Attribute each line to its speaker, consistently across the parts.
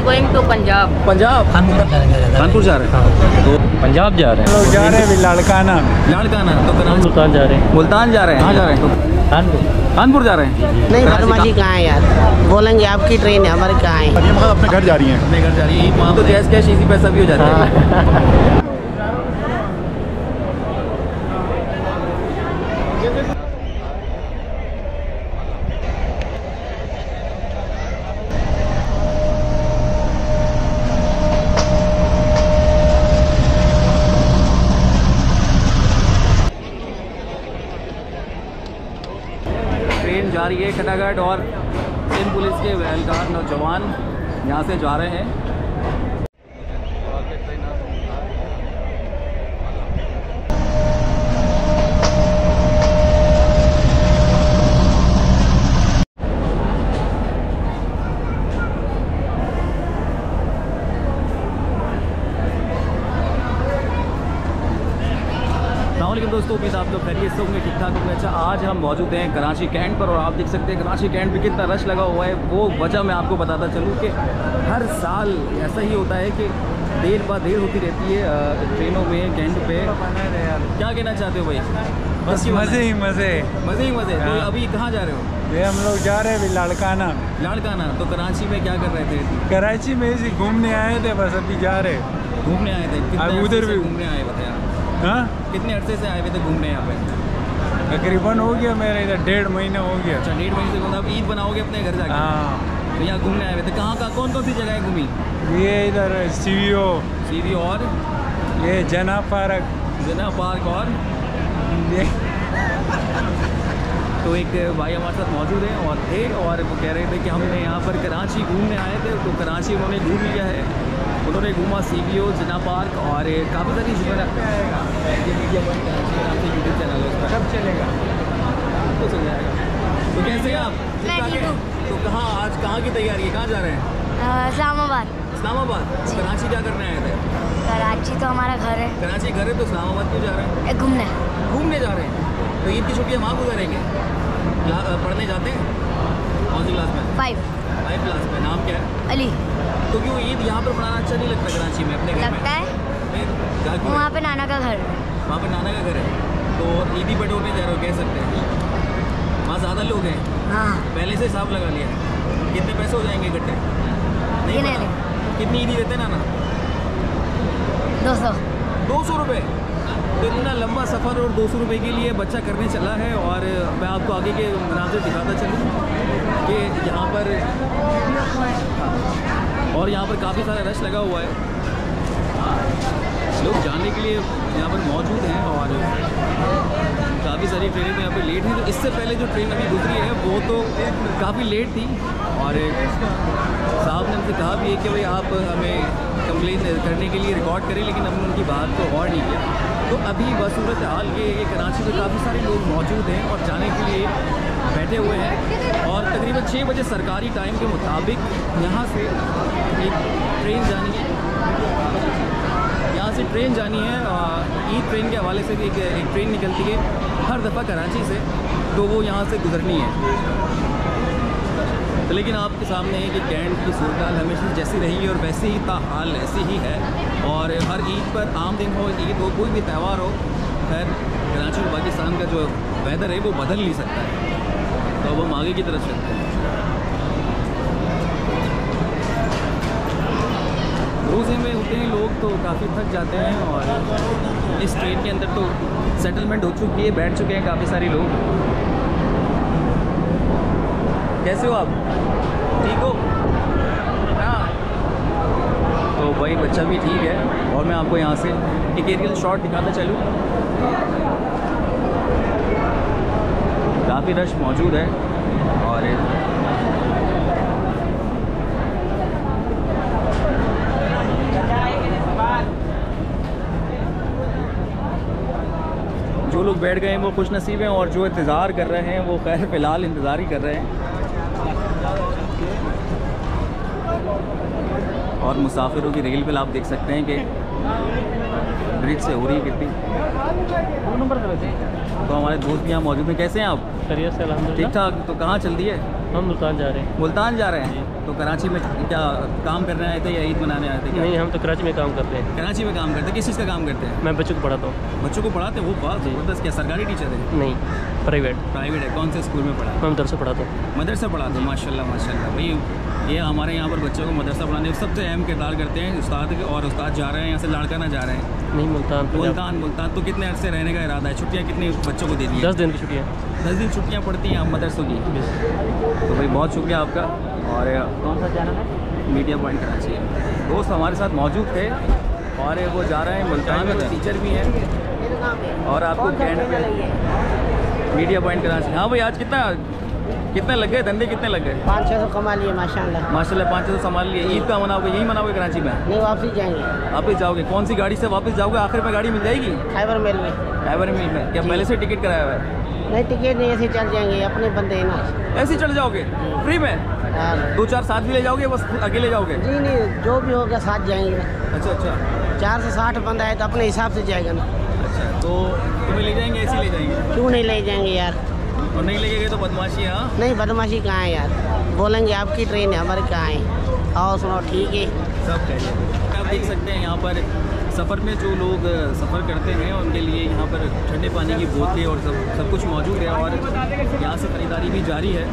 Speaker 1: Going to Punjab.
Speaker 2: Punjab Kanpur जा रहे हैं। तो
Speaker 3: पंजाब जा रहे हैं।
Speaker 4: लोग जा रहे हैं लाड़काना।
Speaker 2: लाड़काना तो कराची
Speaker 3: मुल्तान जा रहे हैं।
Speaker 2: मुल्तान जा रहे हैं। कहाँ जा रहे हैं? तो
Speaker 3: कानपुर।
Speaker 2: कानपुर जा रहे हैं।
Speaker 5: नहीं फरमाजी कहाँ है यार, बोलेंगे आपकी ट्रेन है, हमारे कहाँ है।
Speaker 4: ये मतलब अपने घर जा रही हैं।
Speaker 2: अपने घर जा रही है। वहाँ तो जैस कैश इसी पैसा भी हो जाता है। ट्रेन जा रही है खटागढ़ और सिंध पुलिस के वेलगार नौजवान यहाँ से जा रहे हैं। अस्सलामुअलैकुम दोस्तों, उम्मीद आप लोग खैरियत से होंगे, ठीक ठाक होंगे। अच्छा, आज हम मौजूद हैं कराची कैंट पर और आप देख सकते हैं कराची कैंट पे कितना रश लगा हुआ है। वो वजह मैं आपको बताता चलूँ कि हर साल ऐसा ही होता है कि देर बाद देर होती रहती है ट्रेनों में कैंट पे। क्या कहना चाहते हो भाई?
Speaker 4: बस मज़े ही मज़े।
Speaker 2: मज़े ही मज़े। तो अभी कहाँ जा रहे हो?
Speaker 4: ये हम लोग जा रहे हैं अभी लाड़काना।
Speaker 2: लाड़काना। तो कराची में क्या कर रहे थे?
Speaker 4: कराची में इसी घूमने आए थे, बस अभी जा रहे।
Speaker 2: घूमने आए थे?
Speaker 4: अब उधर भी
Speaker 2: घूमने आए बताया।
Speaker 4: हाँ,
Speaker 2: कितने अरसे से आए हुए थे घूमने यहाँ पे?
Speaker 4: तकरीबन हो गया मेरा इधर 1.5 महीना हो गया।
Speaker 2: अच्छा, 1.5 महीने से घूमना। अब ईद बनाओगे अपने घर जाके?
Speaker 4: हाँ।
Speaker 2: तो यहाँ घूमने आए हुए थे। कहाँ कहाँ कौन कौन सी जगह घूमी?
Speaker 4: ये इधर
Speaker 2: सीवी और
Speaker 4: ये जना पार्क
Speaker 2: और
Speaker 4: ये
Speaker 2: तो एक भाई हमारे साथ मौजूद हैं और थे, और वो कह रहे थे कि हमने यहाँ पर कराची घूमने आए थे। तो कराची उन्होंने घूम लिया है। उन्होंने घूमा CVO, जना पार्क और काफ़ी सारी यूट्यूब चैनल है, उसका कब चलेगा? तो चल जाएगा। तो कैसे हैं आप? तो कहाँ आज कहाँ की तैयारी है? कहाँ जा रहे हैं?
Speaker 6: इस्लामाबाद।
Speaker 2: इस्लामाबाद। कराची क्या करने आए थे?
Speaker 6: कराची तो हमारा घर है।
Speaker 2: कराची घर है तो इस्लामाबाद क्यों जा रहे हैं?
Speaker 6: घूमने
Speaker 2: जा रहे हैं। तो ईद की छुट्टियाँ वहाँ गुजारेंगे? पढ़ने जाते हैं? कौन सी क्लास में? 5 क्लास में। नाम क्या है?
Speaker 6: अली।
Speaker 2: तो क्यों ईद यहाँ पर मनाना अच्छा नहीं लगता कराची में अपने घर
Speaker 6: लगता है वहाँ पे नाना का घर है।
Speaker 2: वहाँ पर नाना का घर है तो ईदी बटोरने जा रहे हो, कह सकते हैं। वहाँ ज़्यादा लोग हैं?
Speaker 6: हाँ।
Speaker 2: पहले से हिसाब लगा लिया है? कितने पैसे हो जाएंगे इकट्ठे? नहीं पता। कितनी ईदी देते नाना? 200 रुपये। तो इतना लंबा सफ़र और 200 रुपये के लिए बच्चा करने चला है। और मैं आपको आगे के मनाज़िर दिखाता चलूँ कि यहाँ पर काफ़ी सारा रश लगा हुआ है। लोग जाने के लिए यहाँ पर मौजूद हैं और काफ़ी सारी ट्रेनें तो यहाँ पर लेट हैं। तो इससे पहले जो ट्रेन अभी गुजरी है वो तो काफ़ी लेट थी और साहब ने हमसे कहा भी है कि भाई आप हमें कंप्लेन करने के लिए रिकॉर्ड करें, लेकिन हमने उनकी बात को गौर नहीं किया। तो अभी बसूरत हाल ये कराची में काफ़ी सारे लोग मौजूद हैं और जाने के लिए बैठे हुए हैं। और तकरीबन 6 बजे सरकारी टाइम के मुताबिक यहाँ से एक ट्रेन जानी है। यहाँ से ट्रेन जानी है ईद ट्रेन के हवाले से भी एक ट्रेन निकलती है हर दफ़ा कराची से, तो वो यहाँ से गुजरनी है। तो लेकिन आपके सामने है कि कैंट की सूरत हमेशा जैसी रही है और वैसे ही ताहाल ऐसी ही है। और हर ईद पर, आम दिन हो, ईद हो, कोई भी त्यौहार हो, खैर कराची और पाकिस्तान का जो वेदर है वो बदल नहीं सकता है। तो अब हम आगे की तरफ चलते हैं। रोज़े में होते हैं लोग तो काफ़ी थक जाते हैं और इस ट्रेन के अंदर तो सेटलमेंट हो चुकी है, बैठ चुके हैं काफ़ी सारे लोग। कैसे हो आप? ठीक हो? हाँ। तो भाई बच्चा भी ठीक है। और मैं आपको यहाँ से एक एरियल शॉट दिखाता चलूँ। काफ़ी रश मौजूद है और जो लोग बैठ गए हैं वो खुश नसीब हैं और जो इंतज़ार कर रहे हैं वो खैर फ़िलहाल इंतज़ार ही कर रहे हैं। और मुसाफिरों की रेल बिल आप देख सकते हैं कि ब्रिज से हो रही है कितनी। तो हमारे दोस्त भी यहाँ मौजूद हैं। कैसे हैं आप?
Speaker 3: खैरियत से अल्हम्दुलिल्लाह।
Speaker 2: ठीक ठाक। तो कहाँ चल दी है?
Speaker 1: हम मुल्तान जा रहे हैं।
Speaker 2: मुल्तान जा रहे हैं, तो कराची में क्या काम करने आए थे या ईद मनाने आए थे क्या?
Speaker 1: नहीं, हम तो कराची में काम करते हैं।
Speaker 2: कराची में काम करते हैं। किस चीज़ का काम करते हैं?
Speaker 1: मैं बच्चों को पढ़ाता हूँ।
Speaker 2: बच्चों को पढ़ाते हैं? वो बात ज़बरदस्त। क्या सरकारी टीचर है?
Speaker 1: नहीं, प्राइवेट।
Speaker 2: प्राइवेट है। कौन से स्कूल में पढ़ा?
Speaker 1: मैं मदरसा पढ़ाता हूँ।
Speaker 2: मदरसा पढ़ाते हैं। माशाल्लाह माशाल्लाह। भाई ये हमारे यहाँ पर बच्चों को मदरसा पढ़ाने में सबसे अहम किरदार करते हैं उस्ताद, और उस्ताद जा रहे हैं यहाँ से लाड़काना जा रहे हैं।
Speaker 1: नहीं, मुल्तान।
Speaker 2: मुल्तान। तो कितने अर्से रहने का इरादा है? छुट्टियाँ कितनी बच्चों को दे दी है?
Speaker 1: 10 दिन की छुट्टियाँ।
Speaker 2: 10 दिन छुट्टियाँ पड़ती हैं मदरसों की। तो भाई बहुत शुक्रिया आपका। और कौन सा चैनल है? मीडिया पॉइंट कराची है। दोस्त हमारे साथ मौजूद थे और वो जा रहे हैं मुल्तान में, टीचर भी हैं। और आपको कैंट पे मीडिया पॉइंट कराची। हाँ भाई, आज कितने लग गए? धंधे कितने लग गए?
Speaker 5: 500 कमा लिए माशाल्लाह।
Speaker 2: माशाल्लाह 500 संभाल लिए। ईद का मनाओगे? यही मनाओगे कराची में?
Speaker 5: नहीं, वापसी जाएंगे।
Speaker 2: वापस जाओगे? कौन सी गाड़ी से वापस जाओगे? आखिर में गाड़ी मिल जाएगी?
Speaker 5: खैबर मेल में।
Speaker 2: खैबर मिल में। क्या पहले से टिकट कराया हुआ है?
Speaker 5: नहीं, टिकट नहीं, ऐसे चल जाएंगे, अपने बंदे हैं ना।
Speaker 2: ऐसे ही चल जाओगे फ्री में?
Speaker 5: हाँ।
Speaker 2: 2-4 साथ भी ले जाओगे? बस अकेले जाओगे?
Speaker 5: जी नहीं, जो भी होगा साथ जाएंगे ना।
Speaker 2: अच्छा।
Speaker 5: 4 से 60 बंदा है तो अपने हिसाब से जाएगा ना।
Speaker 2: अच्छा, तो तुम्हें ले जाएंगे? ऐसे ही ले जाएंगे?
Speaker 5: क्यों नहीं ले जाएंगे यार?
Speaker 2: और नहीं ले गए तो बदमाशी है? हाँ,
Speaker 5: नहीं, बदमाशी कहाँ है यार? बोलेंगे आपकी ट्रेन है, हमारे कहाँ है? आओ सुनो, ठीक है।
Speaker 2: सब कह। आप देख सकते हैं यहाँ पर सफ़र में जो लोग सफ़र करते हैं उनके लिए यहाँ पर ठंडे पानी की बोतलें और सब कुछ मौजूद है। और यहाँ से ख़रीदारी भी जारी है,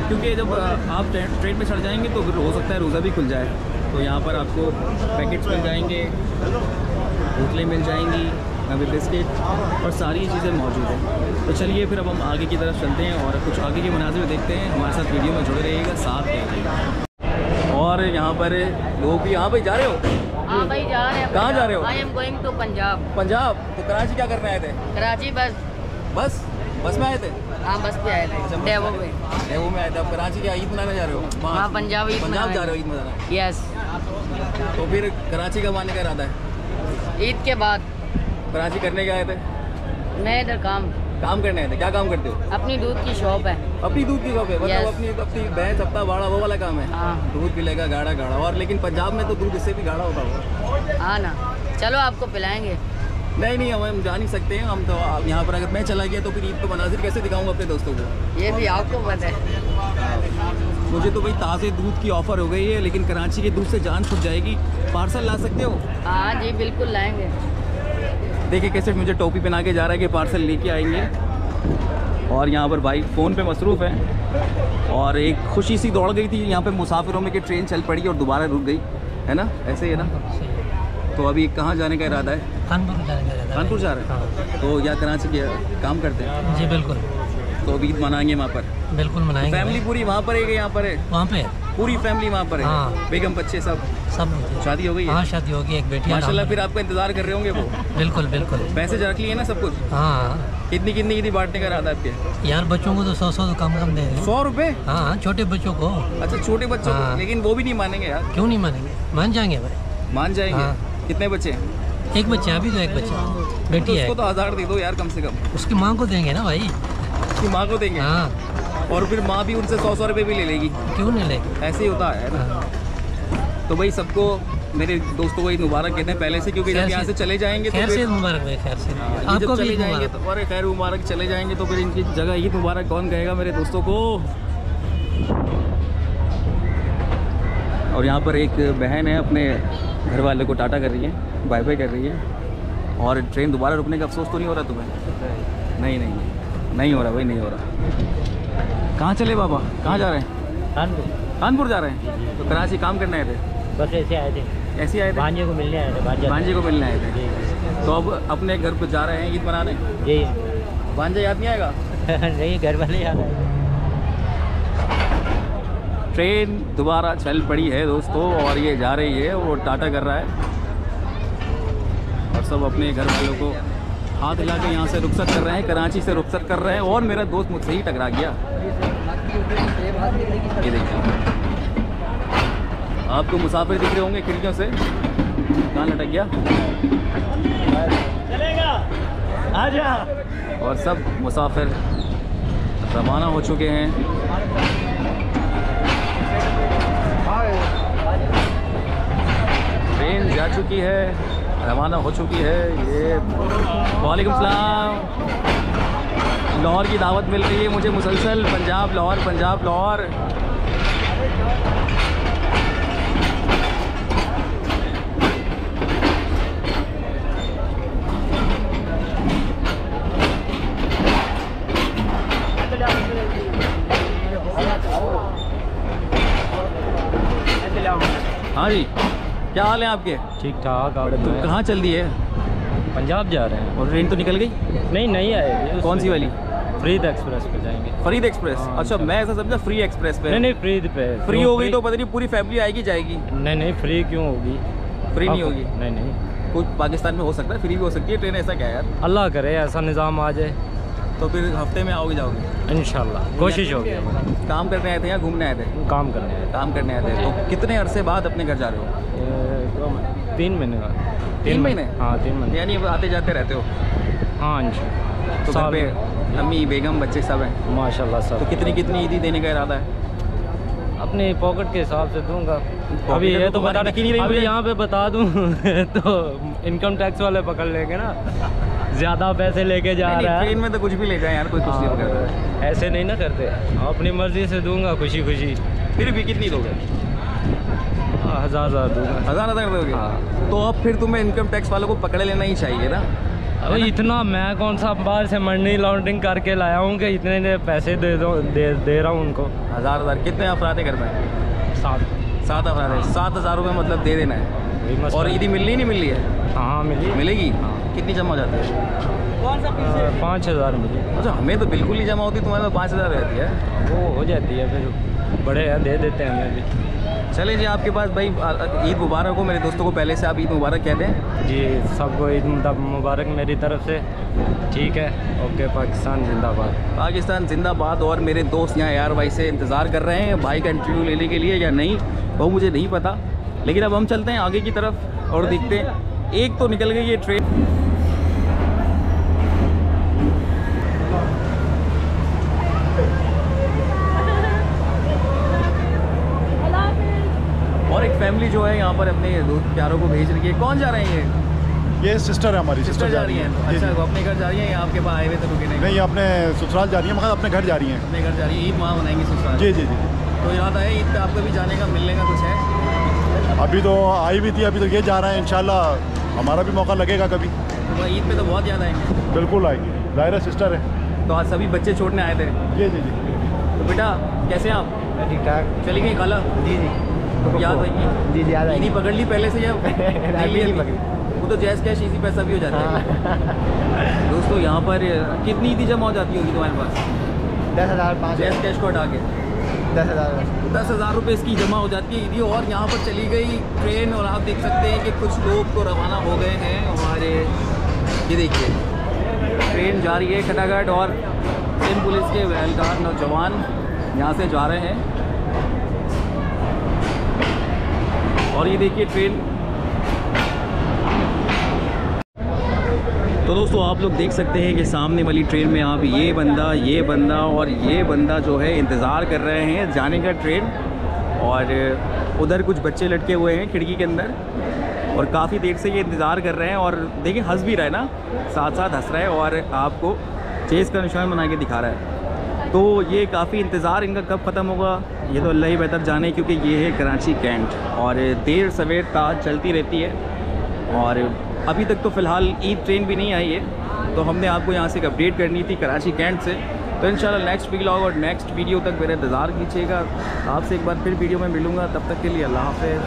Speaker 2: क्योंकि जब आप ट्रेन में चढ़ जाएंगे तो फिर हो सकता है रोज़ा भी खुल जाए। तो यहाँ पर आपको पैकेट्स मिल जाएंगे, बोतलें मिल जाएंगी, अभी बिस्किट और सारी चीज़ें मौजूद हैं। तो चलिए फिर अब हम आगे की तरफ चलते हैं और कुछ आगे के मनाज़िर देखते हैं। हमारे साथ वीडियो में जुड़े रहिएगा, साथ रहिएगा। और यहाँ पर लोग भी। हाँ भाई, जा रहे हो?
Speaker 3: हाँ भाई, जा रहे हैं।
Speaker 2: कहाँ जा रहे हो?
Speaker 3: I am going to Punjab.
Speaker 2: Punjab? तो कराची क्या करने आए थे?
Speaker 3: कराची बस
Speaker 2: में आए थे?
Speaker 3: हाँ, बस पे आए थे। डेवो
Speaker 2: में आए थे। अब कराची क्या ईद मनाने जा रहे हो?
Speaker 3: हाँ, पंजाब
Speaker 2: जा रहे हो ईद मनाने?
Speaker 3: यस।
Speaker 2: तो फिर कराची कब आने का इरादा है?
Speaker 3: ईद के बाद।
Speaker 2: कराची करने क्या आए थे?
Speaker 3: मैं इधर
Speaker 2: काम करने आए थे। क्या काम करते हो?
Speaker 3: अपनी दूध की शॉप है।
Speaker 2: अपनी दूध की शॉप है? मतलब
Speaker 3: Yes.
Speaker 2: अपनी भैंस अपना बाड़ा वो वाला काम है?
Speaker 3: हाँ।
Speaker 2: दूध पिलेगा गाढ़ा। और लेकिन पंजाब में तो दूध इससे भी गाढ़ा होता होगा।
Speaker 3: हाँ ना, चलो आपको पिलाएंगे।
Speaker 2: नहीं, हम जा नहीं सकते हैं। हम तो यहाँ पर अगर मैं चला गया तो फिर ईद को मनाजिर कैसे दिखाऊंगा अपने दोस्तों को?
Speaker 3: ये भी आपको पता है।
Speaker 2: मुझे तो भाई ताज़े दूध की ऑफ़र हो गई है, लेकिन कराची के दूध से जान छूट जाएगी। पार्सल ला सकते हो?
Speaker 3: हाँ जी, बिल्कुल लाएंगे।
Speaker 2: देखिए कैसे मुझे टोपी पहना के जा रहा है कि पार्सल लेके आएंगे। और यहाँ पर भाई फ़ोन पे मसरूफ़ है। और एक खुशी सी दौड़ गई थी यहाँ पे मुसाफिरों में कि ट्रेन चल पड़ी और दोबारा रुक गई, है ना? ऐसे ही है ना? तो अभी कहाँ जाने का इरादा है?
Speaker 1: कानपुर जाने का इरादा है।
Speaker 2: कानपुर जा रहे हैं? तो या कराची के काम करते हैं?
Speaker 1: जी बिल्कुल।
Speaker 2: तो अभी ईद मनाएंगे वहाँ पर?
Speaker 1: बिल्कुल मनाएंगे।
Speaker 2: फैमिली पूरी वहाँ पर है कि यहाँ पर है?
Speaker 1: वहाँ पे
Speaker 2: पूरी फैमिली वहाँ पर है?
Speaker 1: हाँ।
Speaker 2: बेगम बच्चे सब शादी हो गई है?
Speaker 1: हाँ, शादी होगी, एक बेटी है।
Speaker 2: माशाल्लाह। फिर आपका इंतज़ार कर रहे होंगे वो?
Speaker 1: बिल्कुल।
Speaker 2: पैसे रख लिए ना सब कुछ?
Speaker 1: हाँ।
Speaker 2: कितनी ईदी बांटने का इरादा आपके?
Speaker 1: यार बच्चों को तो 100 तो कम दे रहे हैं।
Speaker 2: 100 रुपये?
Speaker 1: हाँ, छोटे बच्चों को।
Speaker 2: अच्छा, छोटे बच्चों को? लेकिन वो भी नहीं मानेंगे यार।
Speaker 1: क्यों नहीं मानेंगे? मान जाएंगे भाई।
Speaker 2: मान जाएंगे?
Speaker 1: हाँ।
Speaker 2: कितने बच्चे हैं?
Speaker 1: एक बच्चा, अभी तो एक बच्चा, बेटी है।
Speaker 2: उसको तो 1000 दे दो यार कम से कम।
Speaker 1: उसकी माँ को देंगे ना भाई।
Speaker 2: उसकी माँ को देंगे?
Speaker 1: हाँ।
Speaker 2: और फिर माँ भी उनसे 100 रुपये भी ले लेगी?
Speaker 1: क्यों नहीं लेगी?
Speaker 2: ऐसे ही होता है ना।
Speaker 1: हाँ।
Speaker 2: तो भाई सबको मेरे दोस्तों को ईद मुबारक कहते हैं पहले से, क्योंकि जब यहाँ से चले जाएंगे तो
Speaker 1: खैर
Speaker 2: फिर
Speaker 1: से मुबारक भाई, खैर से।
Speaker 2: आपको चले जाएंगे तो अरे खैर मुबारक, चले जाएंगे तो फिर इनकी जगह ईद मुबारक कौन कहेगा मेरे दोस्तों को? और यहाँ पर एक बहन है, अपने घर वाले को टाटा कर रही है, बाय बाय कर रही है। और ट्रेन दोबारा रुकने का अफसोस तो नहीं हो रहा तुम्हें? नहीं हो रहा भाई, नहीं हो रहा। कहाँ चले बाबा? कहाँ जा रहे हैं? कानपुर जा रहे हैं? तो कराची काम करने आए थे?
Speaker 1: बस ऐसे आए थे।
Speaker 2: ऐसे आए थे?
Speaker 1: भांजे को मिलने आए थे।
Speaker 2: भांजे को मिलने आए थे। तो अब अपने घर पर जा रहे हैं ईद मनाने?
Speaker 1: जी।
Speaker 2: भांजा याद नहीं आएगा?
Speaker 1: नहीं, घर वाले याद आए।
Speaker 2: ट्रेन दोबारा चल पड़ी है दोस्तों और ये जा रही है, वो टाटा कर रहा है और सब अपने घर वालों को हाथ हिला के यहाँ से रुखसत कर रहे हैं, कराची से रुखसत कर रहे हैं। और मेरा दोस्त मुझसे ही टकरा गया। ये देखिए, आपको मुसाफिर दिख रहे होंगे खिड़कियों से। कहाँ लटक गया?
Speaker 1: चलेगा, आजा।
Speaker 2: और सब मुसाफिर रवाना हो चुके हैं। ट्रेन जा चुकी है, रवाना हो चुकी है। ये वालेकुम सलाम। लाहौर की दावत मिल रही है मुझे मुसलसल, पंजाब लाहौर, पंजाब लाहौर। हाँ जी, क्या हाल है आपके?
Speaker 1: ठीक ठाक। आप
Speaker 2: तो कहाँ चल दी है?
Speaker 1: पंजाब जा रहे हैं।
Speaker 2: और ट्रेन तो निकल गई?
Speaker 1: नहीं आएगी।
Speaker 2: कौन सी वाली?
Speaker 1: फरीद एक्सप्रेस पे जाएंगे।
Speaker 2: फरीद एक्सप्रेस?
Speaker 1: हाँ,
Speaker 2: अच्छा, मैं ऐसा समझा फ्री एक्सप्रेस पे।
Speaker 1: नहीं फरीद पे।
Speaker 2: फ्री हो गई तो पता नहीं पूरी फैमिली आएगी जाएगी।
Speaker 1: नहीं फ्री क्यों होगी?
Speaker 2: फ्री नहीं होगी?
Speaker 1: नहीं।
Speaker 2: कुछ पाकिस्तान में हो सकता है, फ्री भी हो सकती है ट्रेन, ऐसा क्या है यार?
Speaker 1: अल्लाह करे ऐसा निज़ाम आ जाए।
Speaker 2: तो फिर हफ्ते में आओगे जाओगे?
Speaker 1: इंशाल्लाह कोशिश होगी।
Speaker 2: काम करने आए थे या घूमने आए थे?
Speaker 1: काम करने आए।
Speaker 2: काम करने आए थे। तो कितने अरसे बाद अपने घर जा रहे हो?
Speaker 1: 3 महीने का।
Speaker 2: 3 महीने?
Speaker 1: हाँ 3 महीने।
Speaker 2: यानी आते जाते रहते हो?
Speaker 1: हाँ इंशाल्लाह।
Speaker 2: तो घर पे अम्मी बेगम बच्चे सब हैं?
Speaker 1: माशाल्लाह सब।
Speaker 2: तो कितनी ईदी देने का इरादा है?
Speaker 1: अपने पॉकेट के हिसाब से दूंगा। अभी ये तो बता
Speaker 2: दिख नहीं रही
Speaker 1: अभी
Speaker 2: मुझे।
Speaker 1: यहाँ पे बता दूँ तो इनकम टैक्स वाले पकड़ लेंगे ना। ज़्यादा पैसे लेके जा रहा है।
Speaker 2: ट्रेन में तो कुछ भी ले जाए यार, कोई कुछ नहीं करता।
Speaker 1: ऐसे नहीं ना करते। अपनी मर्जी से दूंगा, खुशी खुशी।
Speaker 2: फिर भी कितनी दोगे?
Speaker 1: 1000 दूंगा।
Speaker 2: 1000 दोगे?
Speaker 1: हाँ।
Speaker 2: तो अब फिर तुम्हें इनकम टैक्स वालों को पकड़ लेना ही चाहिए ना।
Speaker 1: अभी इतना मैं कौन सा बाहर से मनी लॉन्ड्रिंग करके लाया हूँ कि इतने पैसे दे रहा हूँ उनको।
Speaker 2: 1000 कितने अफराद है घर में? 7 अफराद है। 7000 रुपये मतलब दे देना है। और ईदी मिलनी नहीं मिल रही है?
Speaker 1: हाँ
Speaker 2: मिलेगी। कितनी जमा हो जाती है?
Speaker 1: 5000 मिली।
Speaker 2: अच्छा, हमें तो बिल्कुल नहीं जमा होती, तुम्हारे में 5000 रहती है।
Speaker 1: वो हो जाती है, फिर बड़े हैं दे देते हैं हमें भी।
Speaker 2: चले जी, आपके पास भाई ईद मुबारक हो। मेरे दोस्तों को पहले से आप ईद मुबारक कहते हैं
Speaker 1: जी। सबको ईद मुबारक मेरी तरफ से। ठीक है, ओके। पाकिस्तान जिंदाबाद।
Speaker 2: पाकिस्तान जिंदाबाद। और मेरे दोस्त यहाँ यार भाई से इंतज़ार कर रहे हैं भाई का इंटरव्यू लेने के लिए या नहीं, वो मुझे नहीं पता। लेकिन अब हम चलते हैं आगे की तरफ और देखते हैं। एक तो निकल गई ये ट्रेन। और एक फैमिली जो है यहाँ पर अपने दोस्त प्यारों को भेज रही है। कौन जा रहे हैं
Speaker 7: ये सिस्टर है हमारी।
Speaker 2: सिस्टर जा रही हैं? अच्छा, वो अपने घर जा रही हैं या आपके पास आए हुए थे रुके नहीं?
Speaker 7: नहीं, अपने ससुराल जा रही है, मगर अपने घर जा रही हैं।
Speaker 2: अपने घर जा रही है। ईद वहाँ मनाएंगी ससुराल?
Speaker 7: जी।
Speaker 2: तो याद आया ईद पे आपको भी जाने का, मिलने का कुछ है?
Speaker 7: अभी तो आई भी थी, अभी तो ये जा रहा है। इंशाल्लाह हमारा भी मौका लगेगा कभी।
Speaker 2: तो ईद पे तो बहुत याद आएंगे।
Speaker 7: बिल्कुल आएगी, ज़ाहिर है सिस्टर है।
Speaker 2: तो आज सभी बच्चे छोड़ने आए थे?
Speaker 7: जी।
Speaker 2: तो बेटा कैसे हैं आप?
Speaker 1: ठीक ठाक।
Speaker 2: चली गई खाला?
Speaker 1: जी।
Speaker 2: तो याद आएगी?
Speaker 1: जी याद
Speaker 2: ईदी पकड़ ली पहले से या नहीं पकड़ी? वो तो जैस कैश इसी पैसा भी हो जाता है। दोस्तों यहाँ पर कितनी ईदी जमा हो जाती होगी तुम्हारे पास?
Speaker 1: 10,000
Speaker 2: जैस कैश को हटा के 10,000 रुपये इसकी जमा हो जाती है ईदी। और यहाँ पर चली गई ट्रेन और आप देख सकते हैं कि कुछ लोग तो रवाना हो गए हैं हमारे। ये देखिए ट्रेन जा रही है खटाखट और सिंध पुलिस के एहलकार नौजवान यहाँ से जा रहे हैं। और ये देखिए ट्रेन। तो दोस्तों आप लोग देख सकते हैं कि सामने वाली ट्रेन में आप ये बंदा और ये बंदा जो है इंतज़ार कर रहे हैं जाने का ट्रेन। और उधर कुछ बच्चे लटके हुए हैं खिड़की के अंदर और काफ़ी देर से ये इंतज़ार कर रहे हैं। और देखिए हंस भी रहा है ना, साथ साथ हंस रहा है और आपको चेस का निशान बना के दिखा रहा है। तो ये काफ़ी इंतज़ार इनका कब ख़त्म होगा ये तो अल्लाह ही बेहतर जाने, क्योंकि ये है कराची कैंट और देर सवेर ताज चलती रहती है। और अभी तक तो फ़िलहाल ईद ट्रेन भी नहीं आई है, तो हमने आपको यहाँ से एक अपडेट करनी थी कराची कैंट से। तो इंशाल्लाह नेक्स्ट व्लॉग और नेक्स्ट वीडियो तक मेरा इंतज़ार कीजिएगा। आपसे एक बार फिर वीडियो में मिलूँगा, तब तक के लिए अल्लाह हाफ़िज़।